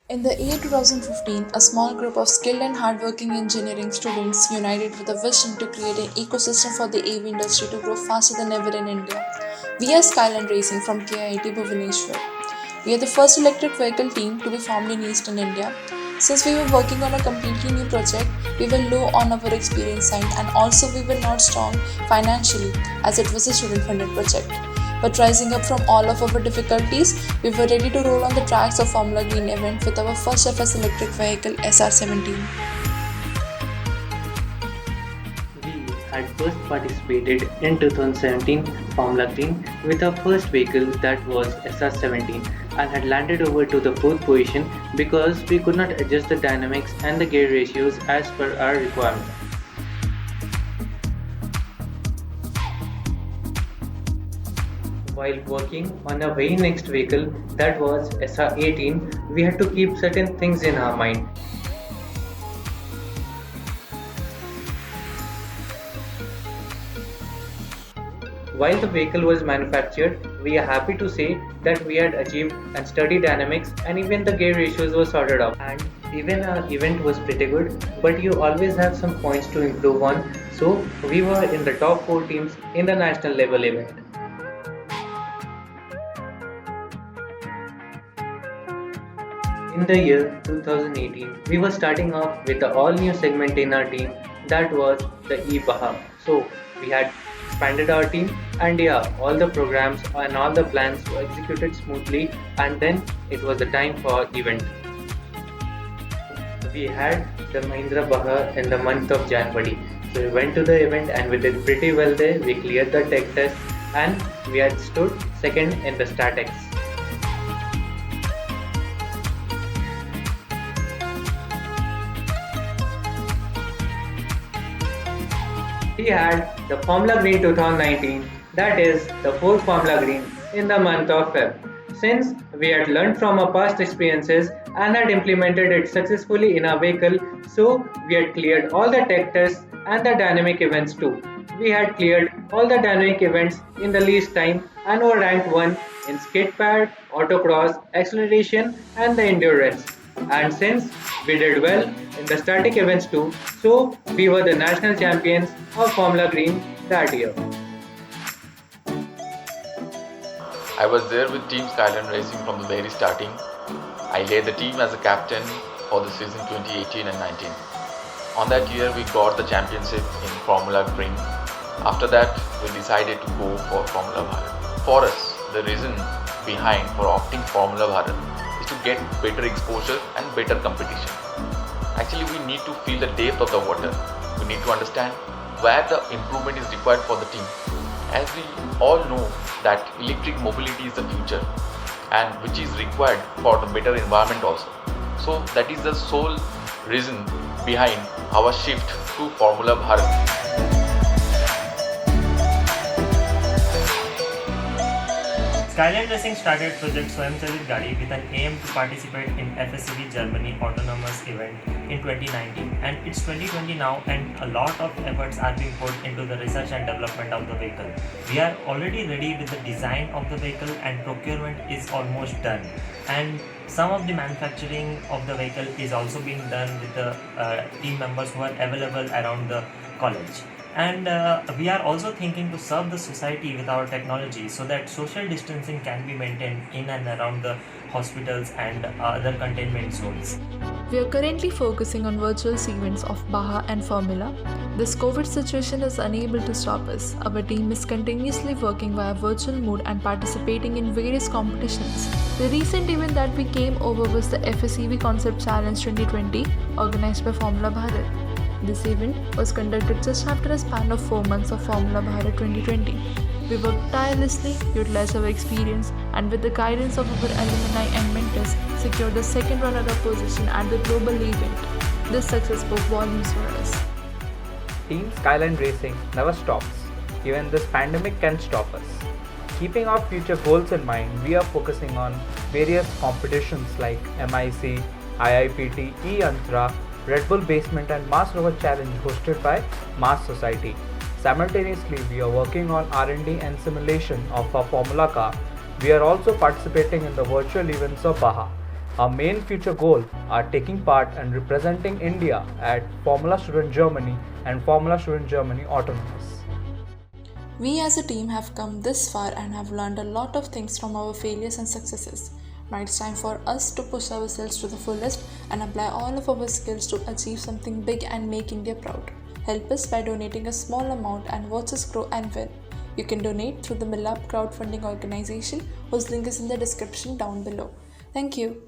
In the year 2015, a small group of skilled and hardworking engineering students united with a vision to create an ecosystem for the AV industry to grow faster than ever in India. We are Skyline Racing from KIT Bhubaneswar. We are the first electric vehicle team to be formed in Eastern India. Since we were working on a completely new project, we were low on our experience side and also we were not strong financially as it was a student funded project. But rising up from all of our difficulties, we were ready to roll on the tracks of Formula Green event with our first FS electric vehicle SR17. We had first participated in 2017 Formula Green with our first vehicle that was SR17 and had landed over to the fourth position because we could not adjust the dynamics and the gear ratios as per our requirement. While working on our very next vehicle that was SR18, we had to keep certain things in our mind. While the vehicle was manufactured, we are happy to say that we had achieved and sturdy dynamics and even the gear ratios were sorted out. And even our event was pretty good, but you always have some points to improve on. So we were in the top 4 teams in the national level event. In the year 2018, we were starting off with the all new segment in our team that was the e-Baha. So we had expanded our team and yeah, all the programs and all the plans were executed smoothly and then it was the time for event. We had the Mahindra Baha in the month of January. So we went to the event and we did pretty well there. We cleared the tech test and we had stood second in the StatX. We had the Formula Green 2019, that is the fourth Formula Green in the month of Feb. Since we had learned from our past experiences and had implemented it successfully in our vehicle, so we had cleared all the tech tests and the dynamic events too. We had cleared all the dynamic events in the least time and were ranked 1 in skid pad, autocross, acceleration and the endurance. And since we did well in the static events too, so we were the national champions of Formula Green that year. I was there with Team Skyline Racing from the very starting. I led the team as a captain for the season 2018 and 19. On that year, we got the championship in Formula Green. After that, we decided to go for Formula Bharat. For us, the reason behind for opting Formula Bharat is to get better exposure and better competition. Actually, we need to feel the depth of the water. We need to understand where the improvement is required for the team. As we all know that electric mobility is the future and which is required for the better environment also. So that is the sole reason behind our shift to Formula Bharat. Skyline Racing started Project Swayamchalit Gadi with an aim to participate in FSCV Germany autonomous event in 2019 and it's 2020 now and a lot of efforts are being put into the research and development of the vehicle. We are already ready with the design of the vehicle and procurement is almost done and some of the manufacturing of the vehicle is also being done with the team members who are available around the college. And we are also thinking to serve the society with our technology so that social distancing can be maintained in and around the hospitals and other containment zones. We are currently focusing on virtual segments of Baha and Formula. This COVID situation is unable to stop us. Our team is continuously working via virtual mode and participating in various competitions. The recent event that we came over was the FSEV Concept Challenge 2020 organized by Formula Bharat. This event was conducted just after a span of 4 months of Formula Bharat 2020. We worked tirelessly, utilized our experience, and with the guidance of our alumni and mentors, secured the second runner-up position at the global event. This success spoke volumes for us. Team Skyline Racing never stops. Even this pandemic can stop us. Keeping our future goals in mind, we are focusing on various competitions like MIC, IIPT, E-Antra, Red Bull Basement and Mars Rover Challenge hosted by Mars Society. Simultaneously, we are working on R&D and simulation of our Formula car. We are also participating in the virtual events of Baha. Our main future goal are taking part and representing India at Formula Student Germany and Formula Student Germany Autonomous. We as a team have come this far and have learned a lot of things from our failures and successes. Now it's time for us to push ourselves to the fullest and apply all of our skills to achieve something big and make India proud. Help us by donating a small amount and watch us grow and win. You can donate through the Millap crowdfunding organization, whose link is in the description down below. Thank you.